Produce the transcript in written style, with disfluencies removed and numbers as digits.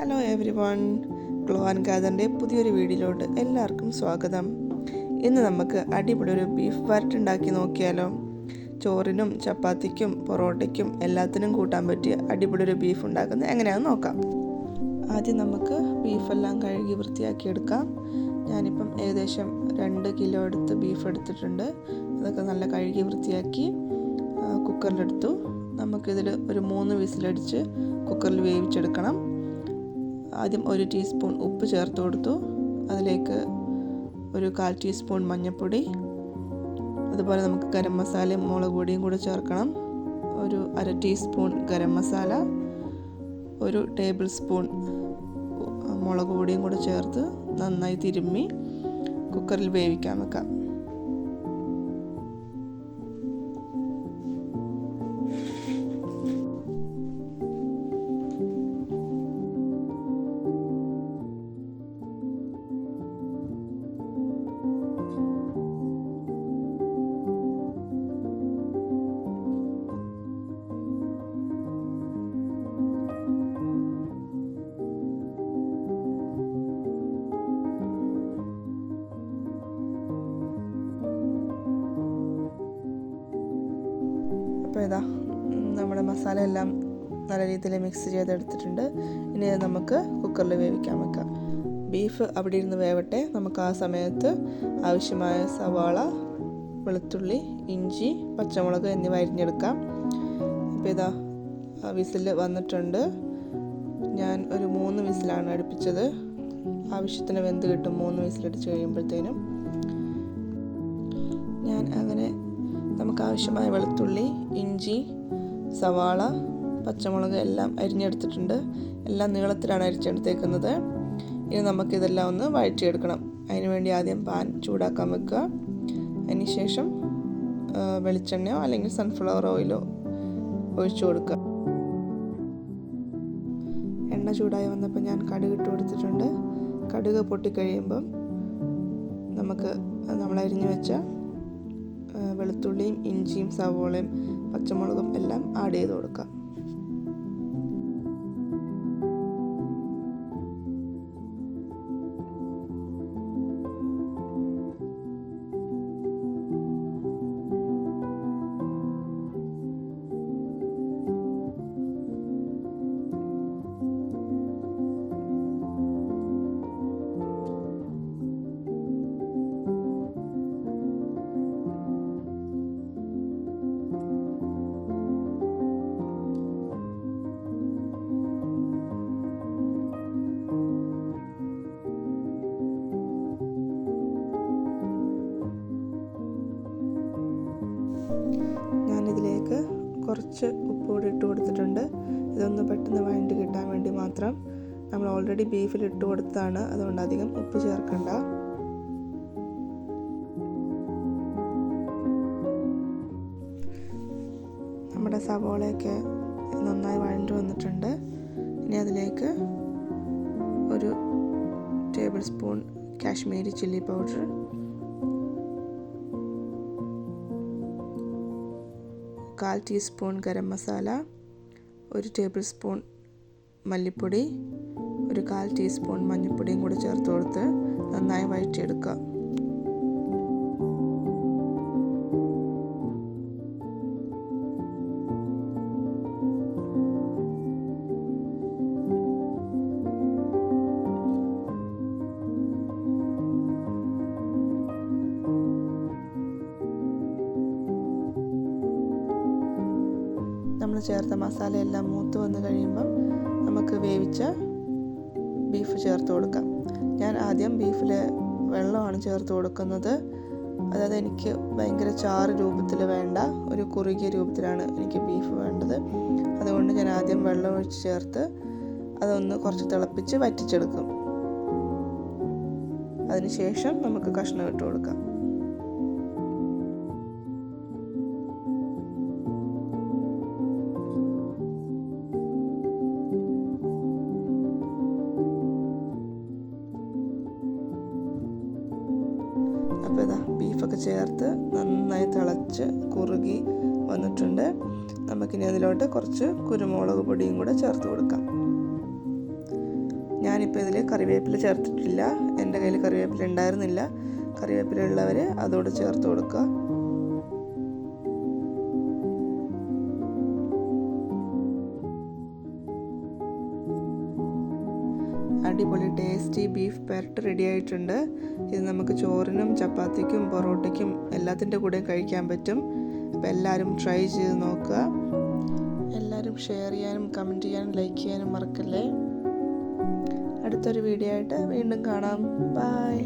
Hello everyone, glow and ഗാദറിൻ്റെ പുതിയൊരു വീഡിയോയിലോട്ട് എല്ലാവർക്കും സ്വാഗതം. ഇന്ന് നമുക്ക് അടിപൊളി ഒരു ബീഫ് വരട്ടുണ്ടാക്കി നോക്കിയാലോ. ചോറിനും ചപ്പാത്തിക്കും പൊറോട്ടയ്ക്കും എല്ലാത്തിനും കൂട്ടാൻ പറ്റിയ അടിപൊളി ഒരു ബീഫ് ഉണ്ടാക്കുന്നത് എങ്ങനെയാണെന്ന് നോക്കാം. ആദ്യം നമുക്ക് ബീഫെല്ലാം കഴുകി വൃത്തിയാക്കി എടുക്കാം. ഞാനിപ്പം ഏകദേശം 2 കിലോ എടുത്ത് ബീഫ് എടുത്തിട്ടുണ്ട്. അതൊക്കെ നല്ല കഴുകി വൃത്തിയാക്കി കുക്കറിലെടുത്തു. നമുക്കിതിൽ ഒരു 3 വിസിലടിച്ച് കുക്കറിൽ വേവിച്ചെടുക്കണം. ആദ്യം 1 ടീസ്പൂൺ ഉപ്പ് ചേർത്ത് കൊടുത്തു. അതിലേക്ക് ഒരു 1/4 ടീസ്പൂൺ മഞ്ഞൾപ്പൊടി, അതുപോലെ നമുക്ക് ഗരം മസാലയും മുളക് പൊടിയും കൂടെ ചേർക്കണം. ഒരു 1/2 teaspoon garam masala, 1 table spoon മുളക് പൊടിയും കൂടെ ചേർത്ത് നന്നായി തിരുമ്മി കുക്കറിൽ വേവിക്കാൻ വെക്കാം. അപ്പോൾ ഇതാ നമ്മുടെ മസാല എല്ലാം നല്ല രീതിയിൽ മിക്സ് ചെയ്തെടുത്തിട്ടുണ്ട്. ഇനി നമുക്ക് കുക്കറിൽ വേവിക്കാൻ വെക്കാം. ബീഫ് അവിടെ ഇരുന്ന് വേവട്ടെ. നമുക്ക് ആ സമയത്ത് ആവശ്യമായ സവാള, വെളുത്തുള്ളി, ഇഞ്ചി, പച്ചമുളക് എന്നിവ അരിഞ്ഞെടുക്കാം. അപ്പോൾ ഇതാ വിസിൽ വന്നിട്ടുണ്ട്. ഞാൻ ഒരു 3 വിസിലാണ് അടുപ്പിച്ചത്. ആവശ്യത്തിന് വെന്ത് കിട്ടും 3 വിസിലടിച്ച് കഴിയുമ്പോഴത്തേനും. ഞാൻ അങ്ങനെ നമുക്ക് ആവശ്യമായ വെളുത്തുള്ളി, ഇഞ്ചി, സവാള, പച്ചമുളക് എല്ലാം അരിഞ്ഞെടുത്തിട്ടുണ്ട്. എല്ലാം നീളത്തിലാണ് അരിച്ചെടുത്തേക്കുന്നത്. ഇനി നമുക്കിതെല്ലാം ഒന്ന് വഴറ്റിയെടുക്കണം. അതിനുവേണ്ടി ആദ്യം പാൻ ചൂടാക്കാൻ വെക്കുക. അതിനുശേഷം വെളിച്ചെണ്ണയോ അല്ലെങ്കിൽ സൺഫ്ലവർ ഓയിലോ ഒഴിച്ചു കൊടുക്കുക. എണ്ണ ചൂടായി വന്നപ്പോൾ ഞാൻ കടുക് ഇട്ട് കൊടുത്തിട്ടുണ്ട്. കടുക് പൊട്ടിക്കഴിയുമ്പം നമുക്ക് നമ്മൾ അരിഞ്ഞു വെച്ച വെളുത്തുള്ളിയും ഇഞ്ചിയും സവോളയും പച്ചമുളകും എല്ലാം ആഡ് ചെയ്ത് കൊടുക്കാം. ഞാനിതിലേക്ക് കുറച്ച് ഉപ്പ് കൂടി ഇട്ട് കൊടുത്തിട്ടുണ്ട്. ഇതൊന്ന് പെട്ടെന്ന് വഴണ്ടി കിട്ടാൻ വേണ്ടി മാത്രം. നമ്മൾ ഓൾറെഡി ബീഫിൽ ഇട്ട് കൊടുത്തതാണ്, അതുകൊണ്ട് അധികം ഉപ്പ് ചേർക്കണ്ട. നമ്മുടെ സവോളയൊക്കെ നന്നായി വഴണ്ടി വന്നിട്ടുണ്ട്. ഇനി അതിലേക്ക് ഒരു table spoon Kashmiri chilli powder, 1/4 teaspoon garam masala, 1 table spoon മല്ലിപ്പൊടി, ഒരു 1/4 ടീസ്പൂൺ മഞ്ഞൾപ്പൊടിയും കൂടി ചേർത്ത് കൊടുത്ത് നന്നായി വഴറ്റിയെടുക്കുക. നമ്മൾ ചേർത്ത മസാലയെല്ലാം മൂത്ത് വന്ന് കഴിയുമ്പം നമുക്ക് വേവിച്ച ബീഫ് ചേർത്ത് കൊടുക്കാം. ഞാൻ ആദ്യം ബീഫിൽ വെള്ളമാണ് ചേർത്ത് കൊടുക്കുന്നത്. അതായത് എനിക്ക് ഭയങ്കര ചാറ് രൂപത്തിൽ വേണ്ട, ഒരു കുറുകിയ രൂപത്തിലാണ് എനിക്ക് ബീഫ് വേണ്ടത്. അതുകൊണ്ട് ഞാൻ ആദ്യം വെള്ളം ഒഴിച്ച് ചേർത്ത് അതൊന്ന് കുറച്ച് തിളപ്പിച്ച് വറ്റിച്ചെടുക്കും. അതിനുശേഷം നമുക്ക് കഷ്ണം ഇട്ട് കൊടുക്കാം. അപ്പോൾ ഇതാ ബീഫൊക്കെ ചേർത്ത് നന്നായി തിളച്ച് കുറുകി വന്നിട്ടുണ്ട്. നമുക്കിനി അതിലോട്ട് കുറച്ച് കുരുമുളക് പൊടിയും കൂടെ ചേർത്ത് കൊടുക്കാം. ഞാനിപ്പോൾ ഇതിൽ കറിവേപ്പില ചേർത്തിട്ടില്ല. എൻ്റെ കയ്യിൽ കറിവേപ്പില ഉണ്ടായിരുന്നില്ല. കറിവേപ്പില ഉള്ളവർ അതോട് ചേർത്ത് കൊടുക്കുക. അടിപൊളി ടേസ്റ്റി ബീഫ് പെരട്ട് റെഡി ആയിട്ടുണ്ട്. ഇത് നമുക്ക് ചോറിനും ചപ്പാത്തിക്കും പൊറോട്ടയ്ക്കും എല്ലാത്തിൻ്റെ കൂടെയും കഴിക്കാൻ പറ്റും. അപ്പോൾ എല്ലാവരും ട്രൈ ചെയ്ത് നോക്കുക. എല്ലാവരും ഷെയർ ചെയ്യാനും കമൻറ്റ് ചെയ്യാനും ലൈക്ക് ചെയ്യാനും മറക്കല്ലേ. അടുത്തൊരു വീഡിയോ ആയിട്ട് വീണ്ടും കാണാം. ബൈ.